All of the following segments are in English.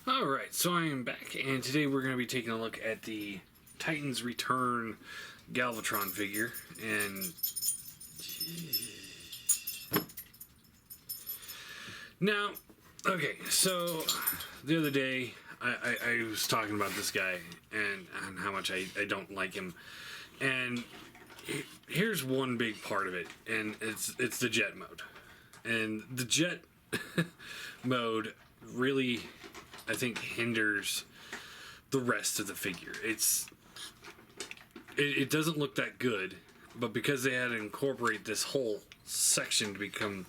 Alright, so I am back, and today we're going to be taking a look at the Titans Return Galvatron figure, and now, okay, so the other day I was talking about this guy and how much I don't like him, and here's one big part of it, and it's the jet mode. And the jet mode really, I think, hinders the rest of the figure. It doesn't look that good, but because they had to incorporate this whole section to become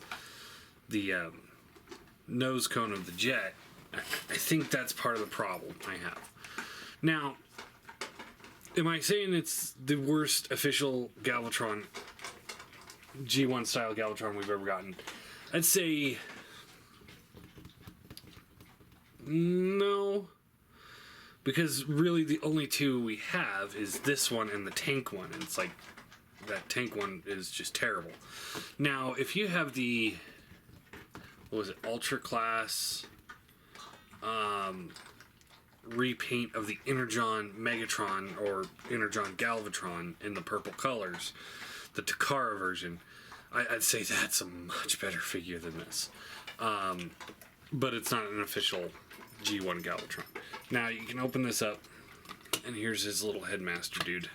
the nose cone of the jet, I think that's part of the problem I have. Now, am I saying it's the worst official Galvatron, G1 style Galvatron we've ever gotten? I'd say no, because really the only two we have is this one and the tank one, and it's like that tank one is just terrible. Now, if you have the, what was it, Ultra Class repaint of the Energon Megatron or Energon Galvatron in the purple colors, the Takara version, I'd say that's a much better figure than this. But it's not an official G1 Galvatron. Now, you can open this up, and here's his little headmaster dude.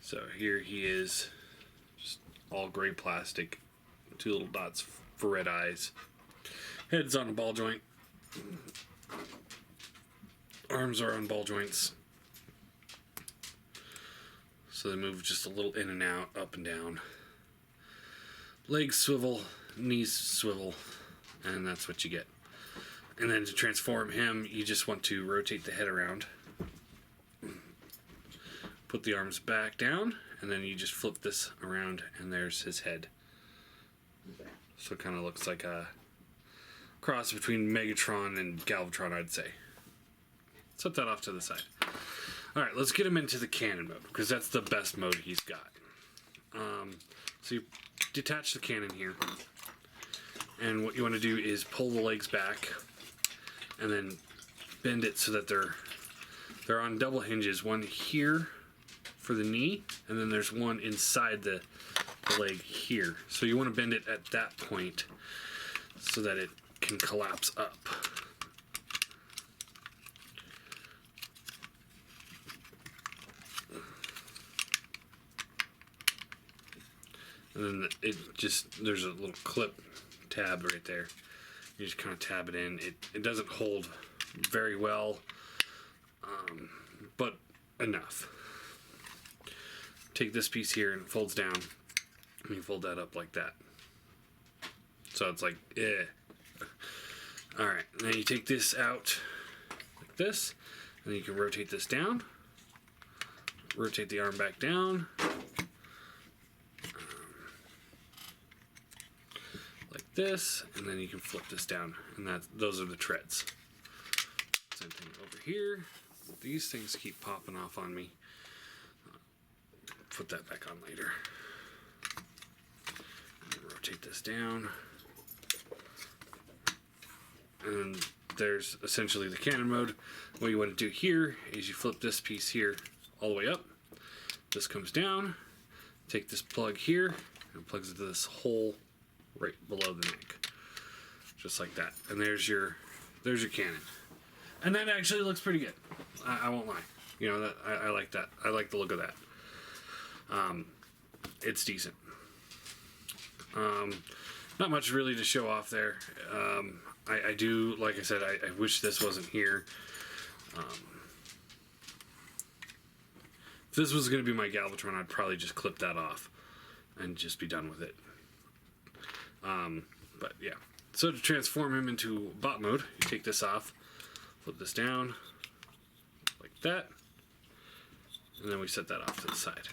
So here he is, just all gray plastic, two little dots for red eyes. Head's on a ball joint. Arms are on ball joints. So they move just a little in and out, up and down. Legs swivel, knees swivel, and that's what you get. And then to transform him, you just want to rotate the head around, put the arms back down, and then you just flip this around, and there's his head. So it kind of looks like a cross between Megatron and Galvatron, I'd say. Set that off to the side. Alright, let's get him into the cannon mode, because that's the best mode he's got. So you detach the cannon here, and what you want to do is pull the legs back, and then bend it so that they're on double hinges. One here for the knee, and then there's one inside the leg here. So you want to bend it at that point so that it can collapse up. And then there's a little clip tab right there. You just kind of tab it in. It doesn't hold very well, but enough. Take this piece here and it folds down, and you fold that up like that. So it's like, Alright, and then you take this out like this, and then you can rotate this down, rotate the arm back down, this, and then you can flip this down, and those are the treads. Same thing over here. These things keep popping off on me. Put that back on later. Rotate this down, and there's essentially the cannon mode. What you want to do here is you flip this piece here all the way up. This comes down. Take this plug here and plugs into this hole right below the neck, just like that. And there's your cannon, and that actually looks pretty good. I won't lie. You know, that I like that. I like the look of that. It's decent. Not much really to show off there. I do, like I said, I wish this wasn't here. If this was going to be my Galvatron, I'd probably just clip that off and just be done with it. But yeah, so to transform him into bot mode, you take this off, flip this down like that, and then we set that off to the side.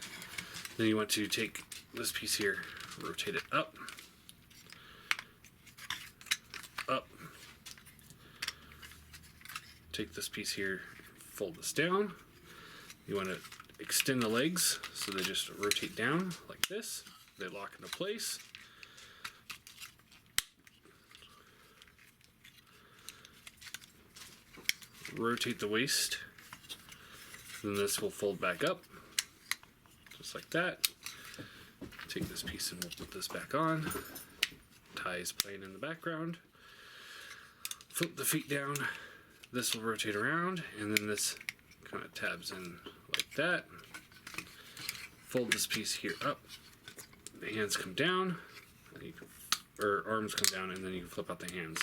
Then you want to take this piece here, rotate it up, take this piece here, fold this down. You want to extend the legs so they just rotate down like this. They lock into place. rotate the waist. Then this will fold back up, just like that. Take this piece and we'll put this back on. Tie is playing in the background. Flip the feet down. This will rotate around, and then this kind of tabs in like that. Fold this piece here up. The hands come down, and you can, or arms come down, and then you can flip out the hands.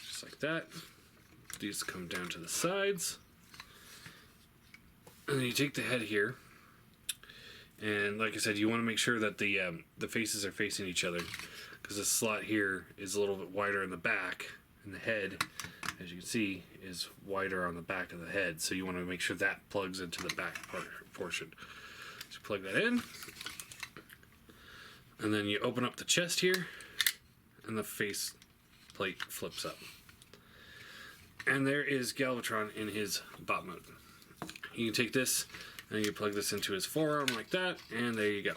Just like that. These come down to the sides. And then you take the head here, and like I said, you want to make sure that the faces are facing each other, because the slot here is a little bit wider in the back, and the head, as you can see, is wider on the back of the head. So you want to make sure that plugs into the back portion. So plug that in, and then you open up the chest here, and the face plate flips up. And there is Galvatron in his bot mode. You can take this and you plug this into his forearm like that, and there you go.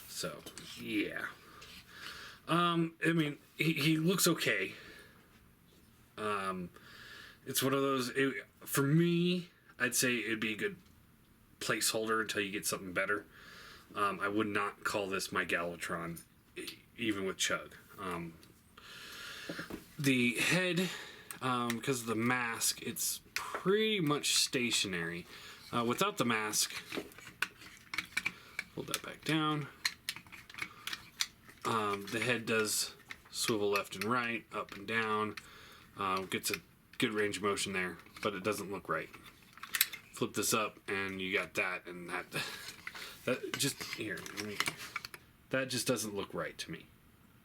So, yeah. I mean, he looks okay. It's one of those, for me, I'd say it'd be a good placeholder until you get something better. I would not call this my Galvatron, even with Chug. The head, because of the mask, it's pretty much stationary. Without the mask, hold that back down. The head does swivel left and right, up and down. Gets a good range of motion there, but it doesn't look right. Flip this up, and you got that, and that just here. That just doesn't look right to me.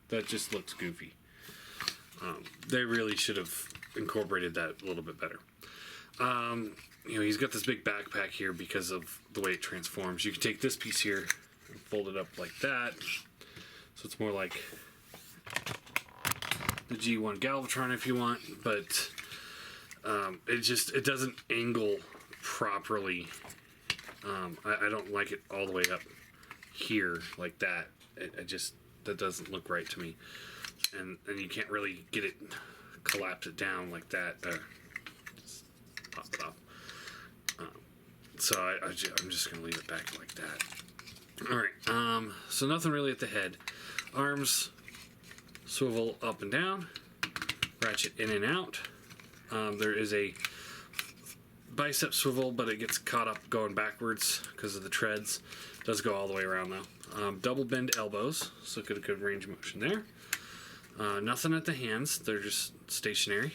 That just looks goofy. They really should have incorporated that a little bit better. He's got this big backpack here because of the way it transforms. You can take this piece here and fold it up like that, so it's more like the G1 Galvatron if you want, but it doesn't angle properly. I don't like it all the way up here like that. That doesn't look right to me. And you can't really get it, collapse it down like that. Just pop it off. So I'm just going to leave it back like that. Alright, so nothing really at the head. Arms swivel up and down, ratchet in and out. There is a bicep swivel, but it gets caught up going backwards because of the treads. It does go all the way around though. Double bend elbows, so get a good range of motion there. Nothing at the hands, they're just stationary.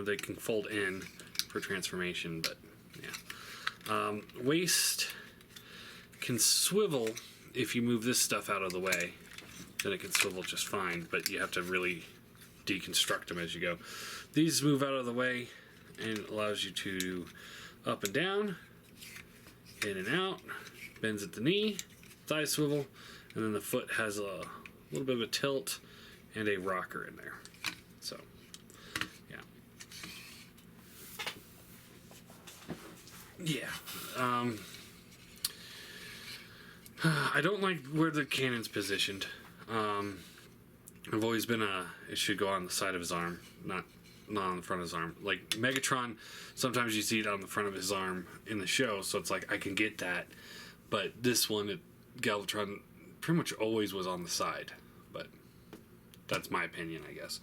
They can fold in for transformation, but yeah. Waist can swivel if you move this stuff out of the way. Then it can swivel just fine, but you have to really deconstruct them as you go. These move out of the way and it allows you to up and down, in and out, bends at the knee, thigh swivel, and then the foot has a little bit of a tilt and a rocker in there. So, yeah. Yeah. I don't like where the cannon's positioned. I've always been it should go on the side of his arm, not on the front of his arm. Like Megatron, sometimes you see it on the front of his arm in the show, so it's like I can get that. But this one, Galvatron pretty much always was on the side. But that's my opinion, I guess.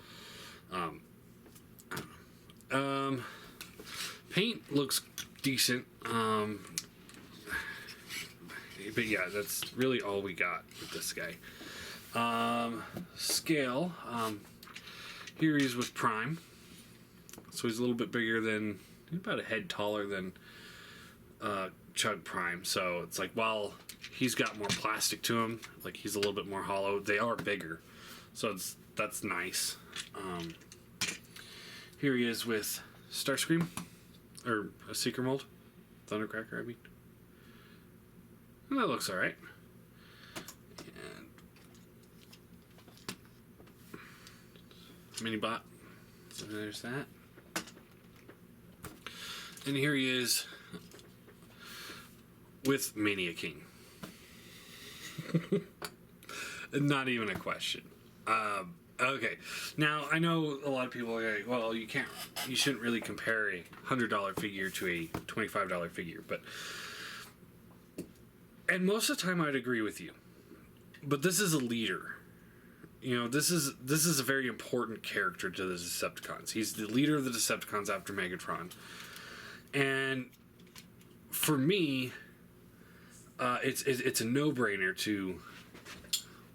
I don't know. Paint looks decent. But yeah, that's really all we got with this guy. Scale. Here he's with Prime. So he's a little bit bigger than, about a head taller than Chug Prime. So it's like, while he's got more plastic to him, like he's a little bit more hollow, they are bigger. So that's nice. Here he is with Starscream, or a Seeker mold. Thundercracker, I mean. And that looks alright. And Minibot. So there's that. And here he is with Mania King. Not even a question. Okay, now I know a lot of people are like, well, you shouldn't really compare a $100 figure to a $25 figure, and most of the time I'd agree with you. But this is a leader. This is a very important character to the Decepticons. He's the leader of the Decepticons after Megatron, and for me, it's a no-brainer to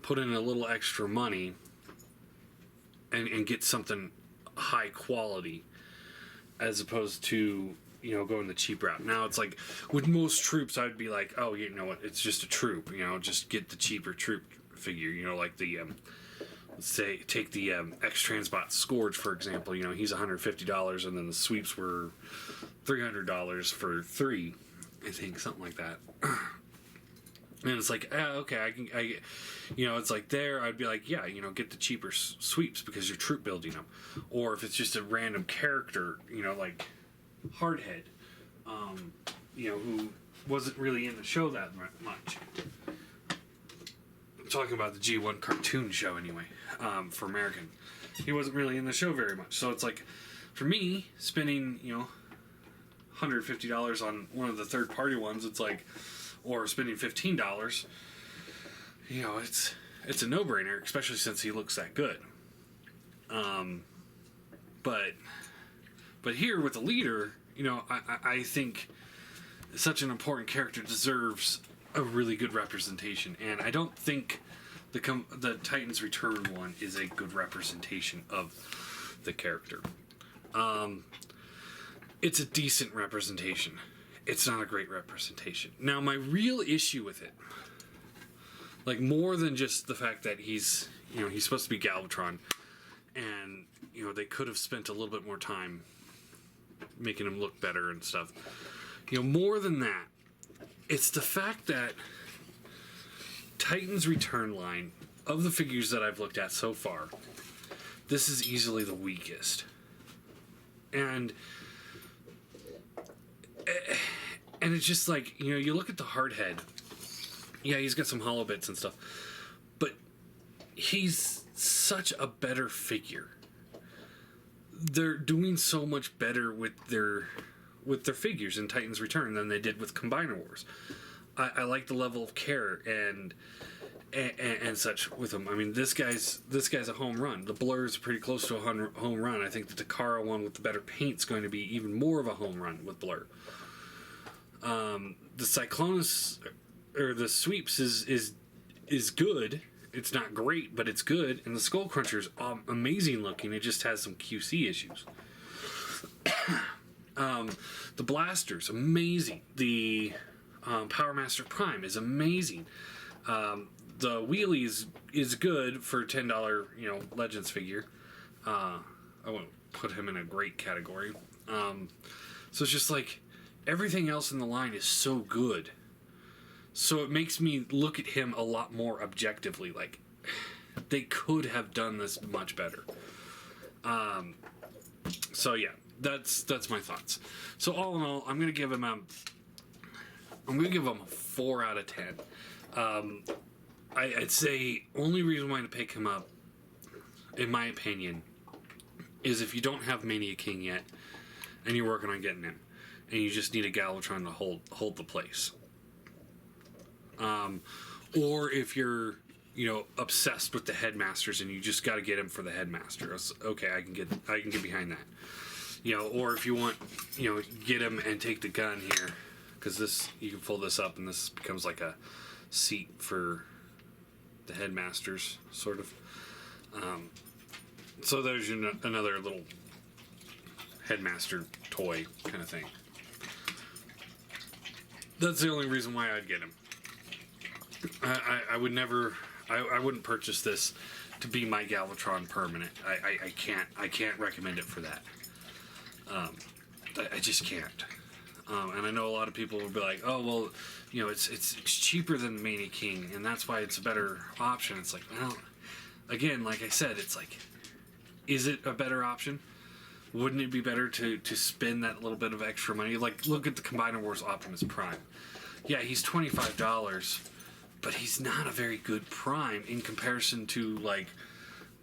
put in a little extra money and get something high quality, as opposed to going the cheap route. Now it's like with most troops, I'd be like, oh, you know what? It's just a troop. Just get the cheaper troop figure. Like the let's say take the X-Transbot Scourge, for example. He's $150, and then the sweeps were $300 for 3, I think, something like that. And it's like, okay, it's like there, I'd be like, yeah, get the cheaper sweeps because you're troop building them. Or if it's just a random character, like Hardhead, who wasn't really in the show that much. I'm talking about the G1 cartoon show anyway, for American. He wasn't really in the show very much. So it's like, for me, spending, $150 on one of the third-party ones, it's like, or spending $15, it's a no-brainer, especially since he looks that good. But here with the leader, I think such an important character deserves a really good representation, and I don't think the Titans Return one is a good representation of the character. It's a decent representation. It's not a great representation. Now, my real issue with it, like more than just the fact that he's supposed to be Galvatron, and they could have spent a little bit more time making him look better and stuff. More than that, it's the fact that Titans Return line, of the figures that I've looked at so far, this is easily the weakest. And it's just like, you look at the Hardhead. Yeah, he's got some hollow bits and stuff. But he's such a better figure. They're doing so much better with their figures in Titans Return than they did with Combiner Wars. I like the level of care and such with them. I mean, this guy's a home run. The Blur's pretty close to a home run. I think the Takara one with the better paint's going to be even more of a home run with Blur. The Cyclonus or the Sweeps is good. It's not great, but it's good. And the Skull Cruncher's amazing looking. It just has some QC issues. The Blaster's amazing. The Power Master Prime is amazing. The Wheelie is good for a $10 Legends figure. I wouldn't put him in a great category. So it's just like everything else in the line is so good. So it makes me look at him a lot more objectively. Like, they could have done this much better. So yeah, that's my thoughts. So all in all, I'm gonna give him a 4 out of 10. I'd say only reason why to pick him up, in my opinion, is if you don't have Mania King yet, and you're working on getting him, and you just need a Galvatron to hold the place. Or if you're, obsessed with the Headmasters and you just got to get him for the Headmaster. Okay, I can get behind that. Or if you want, get him and take the gun here, because you can fold this up and this becomes like a seat for the Headmasters, sort of. So there's another little Headmaster toy kind of thing. That's the only reason why I'd get him. I would never. I wouldn't purchase this to be my Galvatron permanent. I can't recommend it for that. I just can't. And I know a lot of people will be like, oh well, it's cheaper than Mania King, and that's why it's a better option. It's like, well, again, like I said, it's like, is it a better option? Wouldn't it be better to spend that little bit of extra money? Like, look at the Combiner Wars Optimus Prime. Yeah, he's $25, but he's not a very good Prime in comparison to like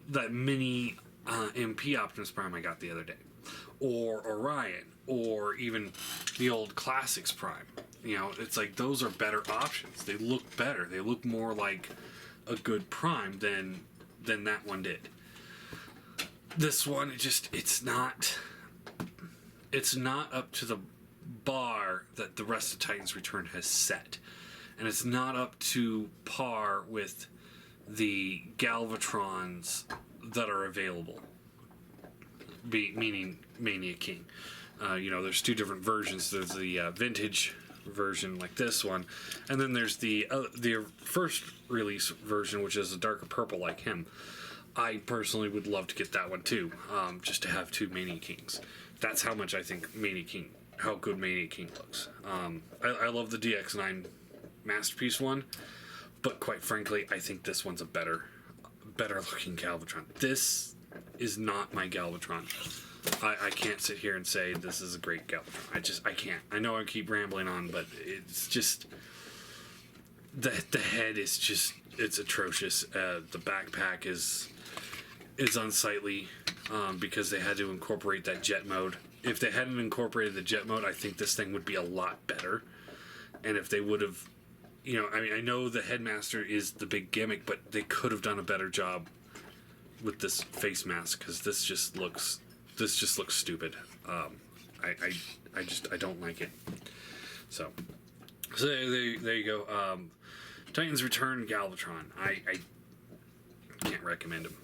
that mini MP Optimus Prime I got the other day, or Orion, or even the old Classics Prime. You know, it's like those are better options. They look better. They look more like a good Prime than that one did. This one, it's not up to the bar that the rest of Titans Return has set, and it's not up to par with the Galvatrons that are available. Meaning Mania King. You know, there's two different versions. There's the vintage version like this one, and then there's the first release version, which is a darker purple like him. I personally would love to get that one too, just to have two Mania Kings. That's how much I think how good Mania King looks. I love the DX9 Masterpiece one, but quite frankly, I think this one's a better looking Galvatron. This is not my Galvatron. I can't sit here and say this is a great Galvatron. I can't. I know I keep rambling on, but it's just the head is just, it's atrocious. The backpack is unsightly because they had to incorporate that jet mode. If they hadn't incorporated the jet mode, I think this thing would be a lot better. And if they would have, you know, I mean, I know the Headmaster is the big gimmick, but they could have done a better job with this face mask, because this just looks stupid. I don't like it. So there you go. Titans Return Galvatron. I can't recommend him.